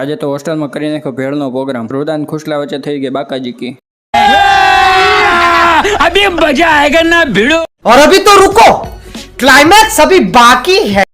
આજે તો હોસ્ટેલમાં કરી નાખ્યો ભેળનો પ્રોગ્રામ. રુદાન ખુશલા વચ્ચે થઈ ગઈ બાકાજી કી. अभी मजा आएगा ना भिड़ो. और अभी तो रुको, क्लाइमैक्स अभी बाकी है.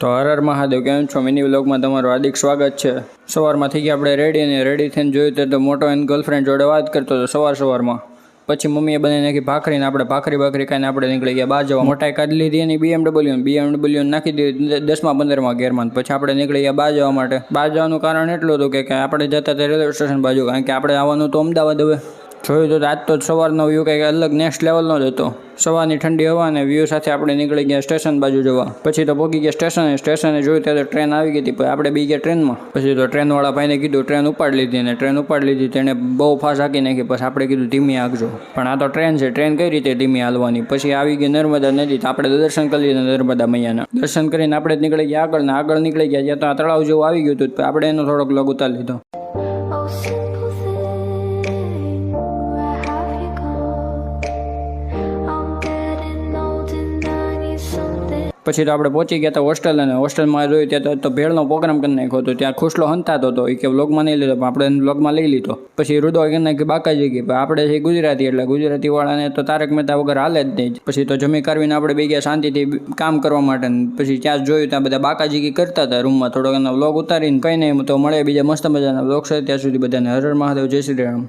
તો હર મહાદેવ, કેમ છો? મિની વ્લોગમાં તમારું હાર્દિક સ્વાગત છે. સવારમાં થઈ ગયા આપણે રેડી, અને રેડી થઈને જોયું તો મોટો એની ગર્લફ્રેન્ડ જોડે વાત કરતો હતો સવારમાં. પછી મમ્મીએ બનાવી નાખી ભાખરીને આપણે ભાખરી ખાઈને આપણે નીકળી ગયા બહાર જવા. મોટાઈ કાઢી લીધી એની BMW નાખી દીધી 10માં 15માં ગેરમાં. પછી આપણે નીકળી ગયા બહાર જવા માટે. બહાર જવાનું કારણ એટલું હતું કે આપણે જતા હતા રેલવે સ્ટેશન બાજુ, કારણ કે આપણે આવવાનું તો અમદાવાદ. હવે જોયું તો આજ તો સવારનો વ્યૂ કંઈક અલગ નેક્સ્ટ લેવલનો જ હતો. સવારની ઠંડી હવા અને વ્યૂ સાથે આપણે નીકળી ગયા સ્ટેશન બાજુ જવા. પછી તો પહોંચી ગયા સ્ટેશને જોયું ત્યારે ટ્રેન આવી ગઈ હતી. આપણે બી ગયા ટ્રેનમાં. પછી તો ટ્રેનવાળા ભાઈને કીધું ટ્રેન ઉપાડી લીધી, અને ટ્રેન ઉપાડી લીધી. તેણે બહુ ફાસ્ટ હાંકી નાખી. પછી આપણે કીધું ધીમી હાંકજો, પણ આ તો ટ્રેન છે, ટ્રેન કઈ રીતે ધીમી હાલવાની. પછી આવી ગઈ નર્મદા નદી. તો આપણે દર્શન કરી લીધા નર્મદા મૈયાના. દર્શન કરીને આપણે નીકળી ગયા આગળ નીકળી ગયા. જ્યાં તો આ તળાવ જેવું આવી ગયું હતું. આપણે એનો થોડોક લોગ ઉતારી લીધો. પછી તો આપણે પહોંચી ગયા હતા હોસ્ટેલ, અને હોસ્ટેલમાં જોયું ત્યાં તો ભેળનો પ્રોગ્રામ કરી નાખ્યો હતો. ત્યાં ખુશલો હંતાતો હતો. એ કે વ્લોગમાં નહીં લીધો, પણ આપણે વ્લોગમાં લઈ લીધો. પછી રુદો કહી નાખી બાકાજી ગઈ. આપણે છે ગુજરાતી, એટલે ગુજરાતીવાળાને તો તારક મહેતા વગર હાલે જ નહીં. પછી તો જમી કરવીને આપણે બે ગયા શાંતિથી કામ કરવા માટે. પછી ત્યાં જોયું ત્યાં બધા બાકાજી ગી કરતા હતા રૂમમાં. થોડોક એનો વ્લોગ ઉતારીને કંઈ નહીં તો મળે બીજા મસ્ત મજાના વ્લોગ છે. ત્યાં સુધી બધાને હર હર મહાદેવ, જય શ્રી રામ.